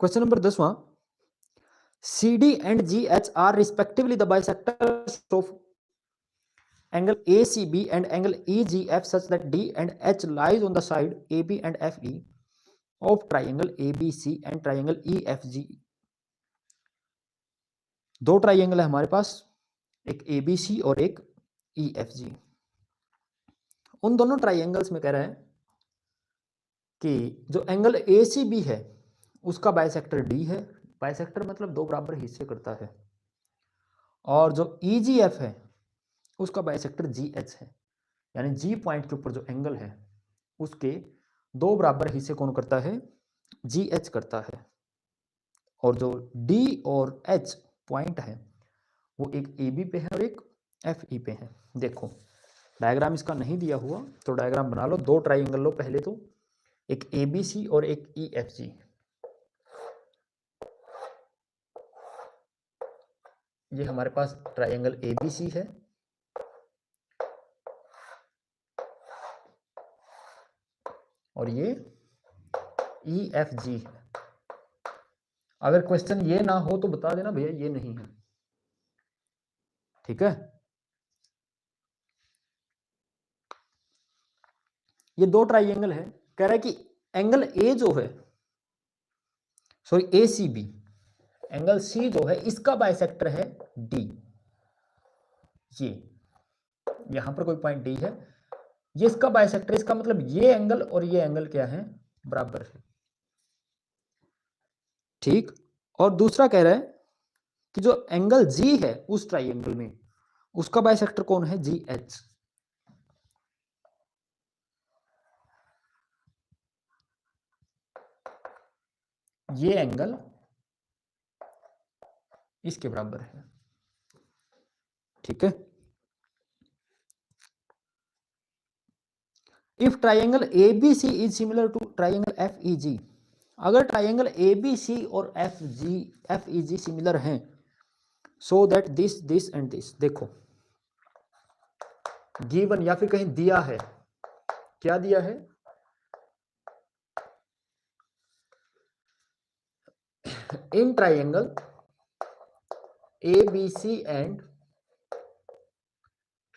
Question number 10वां, CD and GH are respectively the bisectors of angle ACB and angle EGF such that D and H lies on the side AB and FE of triangle ABC and triangle EFG। दो triangle है हमारे पास, एक ABC और एक EFG। उन दोनों triangles में कह रहा है कि जो एंगल ACB है उसका बाइसेक्टर D है, बाइसेक्टर मतलब दो बराबर हिस्से करता है, और जो EGF है उसका बाइसेक्टर GH है, यानी G पॉइंट के ऊपर जो एंगल है उसके दो बराबर हिस्से कौन करता है, GH करता है। और जो D और H पॉइंट है वो एक AB पे है और एक FE पे है। देखो डायग्राम इसका नहीं दिया हुआ तो डायग्राम बना लो, दो ट्राइंगल लो पहले तो, एक ABC और एक EFG। ये हमारे पास ट्राइंगल ABC है और ये EFG है। अगर क्वेश्चन ये ना हो तो बता देना भैया ये नहीं है, ठीक है। ये दो ट्राइंगल है, कह रहा है कि एंगल ए जो है, सॉरी ACB, एंगल C जो है इसका बाइसेक्टर है D। ये यहां पर कोई पॉइंट D है, ये इसका बाइसेक्टर, इसका मतलब ये एंगल और ये एंगल क्या है, बराबर है, ठीक। और दूसरा कह रहा है कि जो एंगल G है उस ट्राइंगल में उसका बाइसेक्टर कौन है, GH। ये एंगल इसके बराबर है, ठीक है। If triangle ABC is similar to triangle FEG, अगर ट्राइंगल ABC और FEG सिमिलर हैं, so that this and this, देखो गिवन या फिर कहीं दिया है, क्या दिया है, in triangle ABC and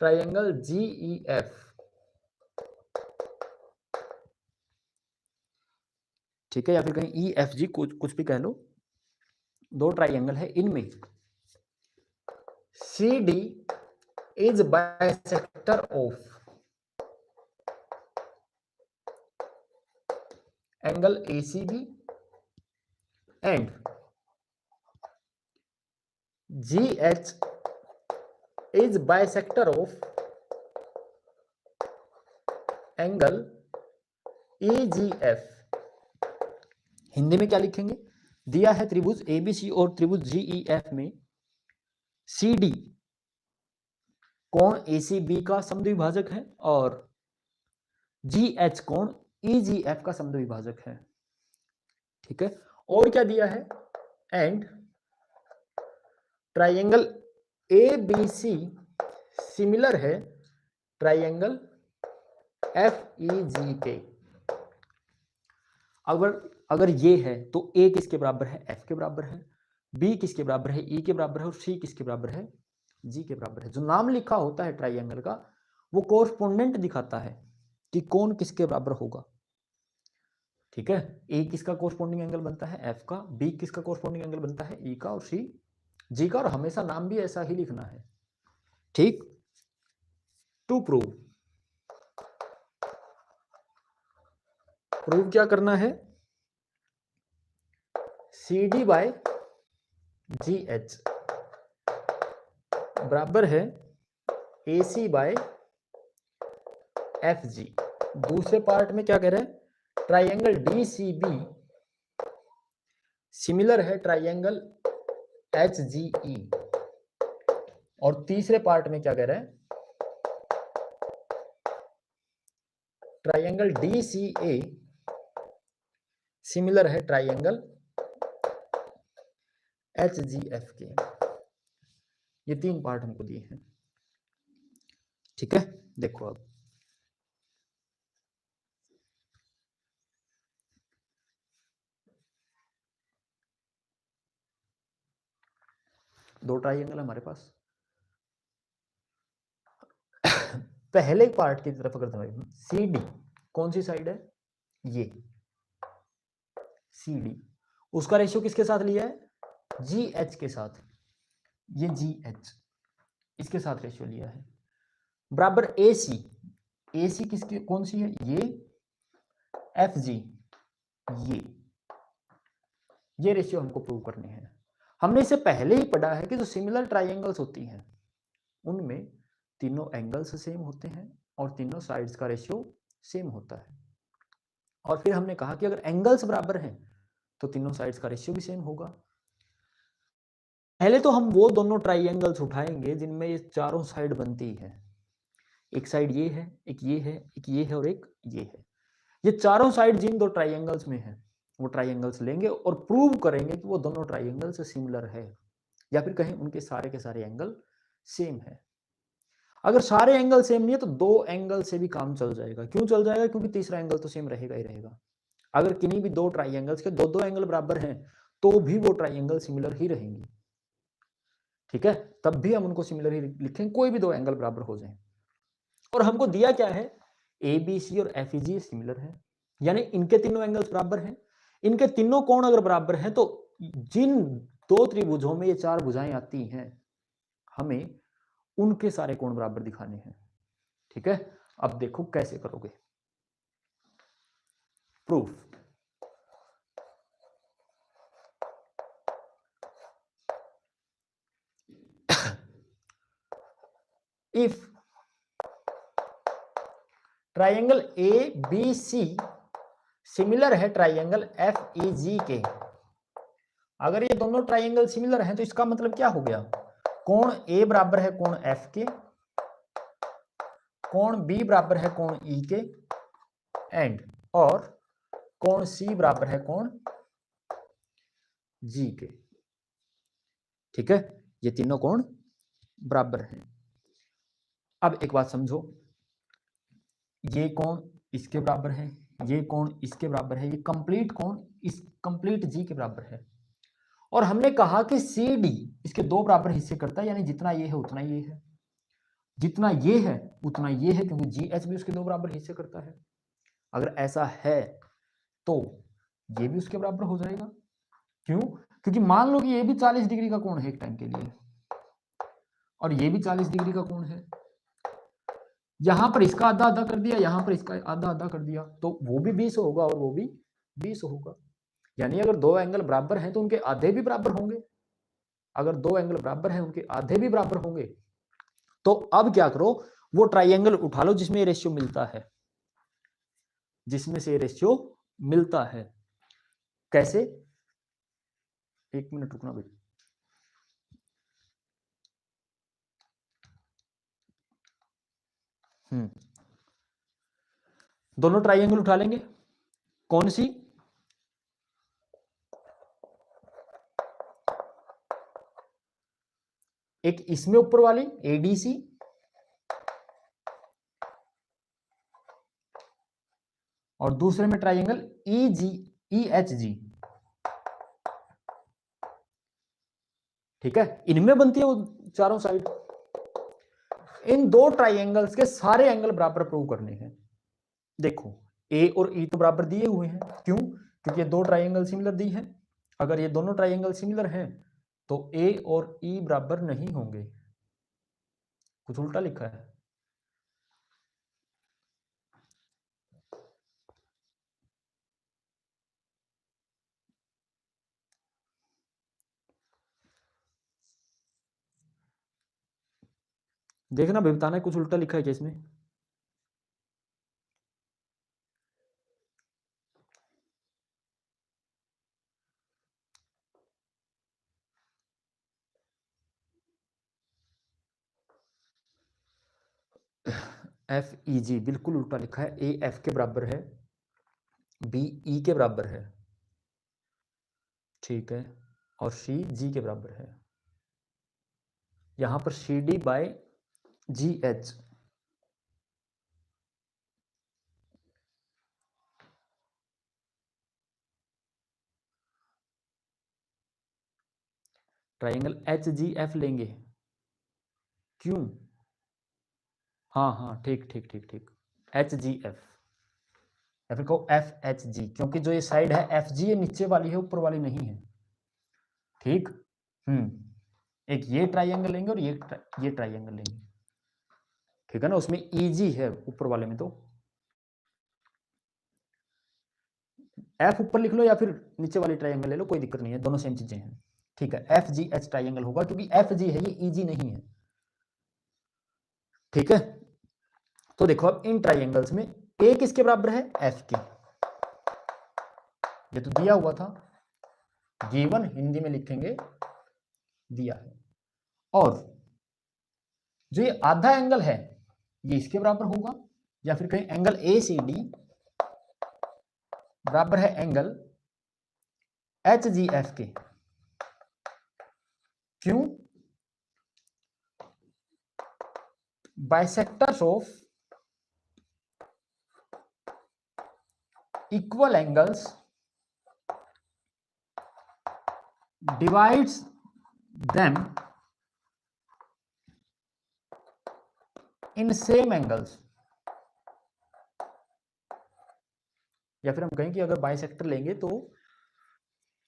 triangle GEF, ठीक है, या फिर कहीं EFG, कुछ भी कह लो, दो ट्राइंगल है, इनमें CD is bisector of angle ACB and GH is bisector of angle EGF। Hindi में क्या लिखेंगे, दिया है त्रिभुज ABC और त्रिभुज GEF में CD कोण ACB का समद्विभाजक है और GH कोण EGF का समद्विभाजक है, ठीक है। और क्या दिया है, एंड ट्राइंगल ABC सिमिलर है ट्राइंगल FEG के। अगर ये है तो A किसके बराबर है, F के बराबर है, B किसके बराबर है, E के बराबर है, और C किसके बराबर है, G के बराबर है। जो नाम लिखा होता है ट्राइंगल का वो कोरस्पोंडेंट दिखाता है कि कौन किसके बराबर होगा, ठीक है। A किसका कोरस्पोंडिंग एंगल बनता है, F का, B किसका कोरस्पोंडिंग एंगल बनता है, E का, और C G का, और हमेशा नाम भी ऐसा ही लिखना है, ठीक। टू प्रूव क्या करना है, CD बाय GH बराबर है AC बाय FG। दूसरे पार्ट में क्या कह रहे हैं, ट्राइंगल DCB सिमिलर है ट्राइंगल HGE। और तीसरे पार्ट में क्या कह रहे हैं, ट्राइंगल DCA सिमिलर है ट्राइंगल HGF के। ये तीन पार्ट हमको दिए हैं, ठीक है। देखो अब दो ट्राइंगल हमारे पास। पहले पार्ट की तरफ अगर देखें, सी डी कौन सी साइड है, ये सी डी, उसका रेशियो किसके साथ लिया है, जी एच के साथ, ये जी एच इसके साथ रेशियो लिया है, बराबर ए सी किसकी कौन सी है, ये एफ जी, ये रेशियो हमको प्रूव करने हैं। हमने इससे पहले ही पढ़ा है कि जो सिमिलर ट्राइंगल्स होती हैं उनमें तीनों एंगल्स सेम होते हैं और तीनों साइड्स का रेशियो सेम होता है। और फिर हमने कहा कि अगर एंगल्स बराबर हैं तो तीनों साइड्स का रेशियो भी सेम होगा। पहले तो हम वो दोनों ट्राइंगल्स उठाएंगे जिनमें ये चारों साइड बनती है, एक साइड ये है, एक ये है, एक ये है और एक ये है। ये चारों साइड जिन दो ट्राइंगल्स में है वो ट्राइंगल्स लेंगे और प्रूव करेंगे कि वो दोनों ट्राइंगल्स सिमिलर है, या फिर कहें उनके सारे के सारे एंगल सेम है। अगर सारे एंगल सेम नहीं है तो दो एंगल से भी काम चल जाएगा। क्यों चल जाएगा, क्योंकि तीसरा एंगल तो सेम रहेगा ही रहेगा। अगर किन्हीं भी दो ट्राइंगल्स के दो दो एंगल बराबर हैं तो भी वो ट्राइंगल सिमिलर ही रहेंगी, ठीक है, तब भी हम उनको सिमिलर ही लिखें, कोई भी दो एंगल बराबर हो जाए। और हमको दिया क्या है, ए बी सी और एफ ई जी सिमिलर है, यानी इनके तीनों एंगल्स बराबर हैं। इनके तीनों कोण अगर बराबर हैं तो जिन दो त्रिभुजों में ये चार भुजाएं आती हैं हमें उनके सारे कोण बराबर दिखाने हैं, ठीक है। अब देखो कैसे करोगे proof. If triangle A B C similar है ट्राइंगल एफ ई जी के, अगर ये दोनों ट्राइंगल सिमिलर हैं तो इसका मतलब क्या हो गया, कोण ए बराबर है कोण एफ के, कोण बी बराबर है कोण ई के, एंड और कोण सी बराबर है कोण जी के, ठीक है। ये तीनों कोण बराबर हैं। अब एक बात समझो, ये कोण इसके बराबर है, ये कोण इसके बराबर है, ये कंप्लीट कोण इस कंप्लीट जी के बराबर है। और हमने कहा कि सी डी इसके दो बराबर हिस्से करता है, यानी जितना ये है उतना ये है, जितना ये है उतना ये है, क्योंकि जी एच भी उसके दो बराबर हिस्से करता है। अगर ऐसा है तो ये भी उसके बराबर हो जाएगा। क्यों, क्योंकि मान लो कि ये भी 40 डिग्री का कोण है एक टाइम के लिए और ये भी 40 डिग्री का कोण है, यहां पर इसका आधा आधा कर दिया, यहां पर इसका आधा आधा कर दिया, तो वो भी 20 होगा और वो भी 20 होगा। यानी अगर दो एंगल बराबर हैं तो उनके आधे भी बराबर होंगे, अगर दो एंगल बराबर हैं उनके आधे भी बराबर होंगे। तो अब क्या करो, वो ट्राइंगल उठा लो जिसमें रेशियो मिलता है, जिसमें से रेशियो मिलता है। कैसे, एक मिनट रुकना भाई। दोनों ट्राइंगल उठा लेंगे, कौन सी, एक इसमें ऊपर वाली एडीसी और दूसरे में ट्राइंगल ई जी ई एच जी, ठीक है, इनमें बनती है वो चारों साइड। इन दो ट्राइंगल्स के सारे एंगल बराबर प्रूव करने हैं। देखो ए और ई तो बराबर दिए हुए हैं, क्यों, क्योंकि ये दो ट्राइंगल सिमिलर दी हैं। अगर ये दोनों ट्राइंगल सिमिलर हैं तो ए और ई बराबर नहीं होंगे, कुछ उल्टा लिखा है। देखना भाई, बताना कुछ उल्टा लिखा है क्या इसमें। एफ ई जी बिल्कुल उल्टा लिखा है, ए एफ के बराबर है, बी ई के बराबर है, ठीक है, और सी जी के बराबर है। यहां पर C D by G H, triangle HGF लेंगे, क्यों? हाँ, ठीक, HGF या फिर कहो FHG, क्योंकि जो ये साइड है FG ये नीचे वाली है, ऊपर वाली नहीं है। ठीक, एक ये ट्राइंगल लेंगे और ये ट्राइंगल लेंगे, ठीक है ना। उसमें EG है ऊपर वाले में, तो F ऊपर लिख लो या फिर नीचे वाली ट्राइंगल ले लो, कोई दिक्कत नहीं है, दोनों सेम चीजें हैं। ठीक है, FGH ट्राइंगल होगा क्योंकि FG है, ये EG नहीं है। ठीक है, तो देखो अब इन ट्राइंगल्स में A किसके बराबर है? F के। ये तो दिया हुआ था, गिवन हिंदी में लिखेंगे दिया है। और जो ये आधा एंगल है ये इसके बराबर होगा, या फिर कहीं एंगल ACD बराबर है एंगल HGF के। क्यों? Bisectors of equal angles divides them in same angles, या फिर हम कहें कि अगर बाइसेक्टर लेंगे तो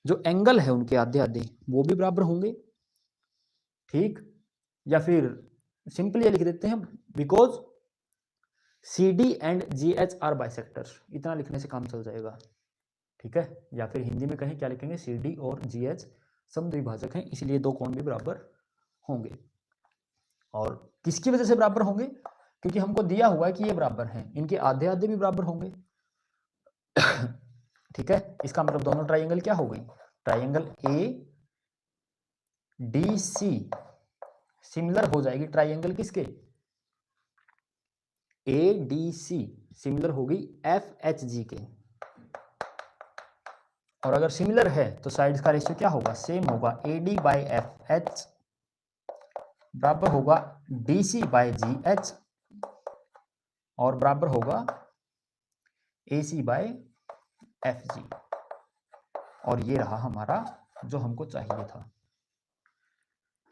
जो एंगल है उनके आधे आधे वो भी बराबर होंगे। ठीक, या फिर सिंपली लिख देते हैं because CD and GH are bisectors, इतना लिखने से काम चल जाएगा। ठीक है, या फिर हिंदी में कहें क्या लिखेंगे, CD और GH समद्विभाजक हैं, इसलिए दो कोण भी बराबर होंगे। और किसकी वजह से बराबर होंगे? क्योंकि हमको दिया हुआ है कि ये बराबर हैं, इनके आधे आधे भी बराबर होंगे। ठीक है, इसका मतलब दोनों ट्राइंगल क्या हो गई? ट्राइंगल ADC सिमिलर हो जाएगी ट्राइंगल किसके? ADC सिमिलर होगी FHG के। और अगर सिमिलर है तो साइड्स का रेशियो क्या होगा? सेम होगा, AD/FH बराबर होगा DC/GH और बराबर होगा AC/FG। और ये रहा हमारा जो हमको चाहिए था।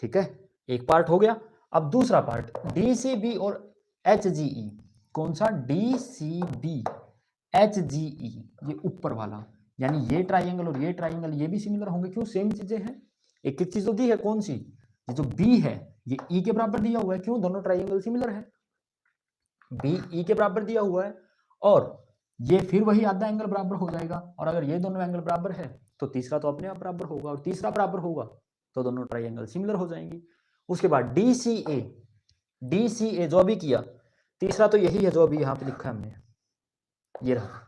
ठीक है, एक पार्ट हो गया। अब दूसरा पार्ट DCB और HGE। कौन सा? DCB HGE, ये ऊपर वाला, यानी ये ट्राइंगल और ये ट्राइंगल ये भी सिमिलर होंगे। क्यों? सेम चीजें हैं। एक चीज तो दी है, कौन सी? ये जो B है ये E के बराबर दिया हुआ है। क्यों? दोनों ट्राइंगल सिमिलर है, B E के बराबर दिया हुआ है। और ये फिर वही आधा एंगल बराबर हो जाएगा। और अगर ये दोनों एंगल बराबर है तो तीसरा तो अपने आप बराबर होगा, और तीसरा बराबर होगा तो दोनों ट्राइंगल सिमिलर हो जाएंगी। उसके बाद DCA जो अभी किया, तीसरा तो यही है जो अभी यहाँ पे लिखा है हमने, ये रहा।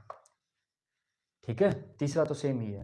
ठीक है, तीसरा तो सेम ही है।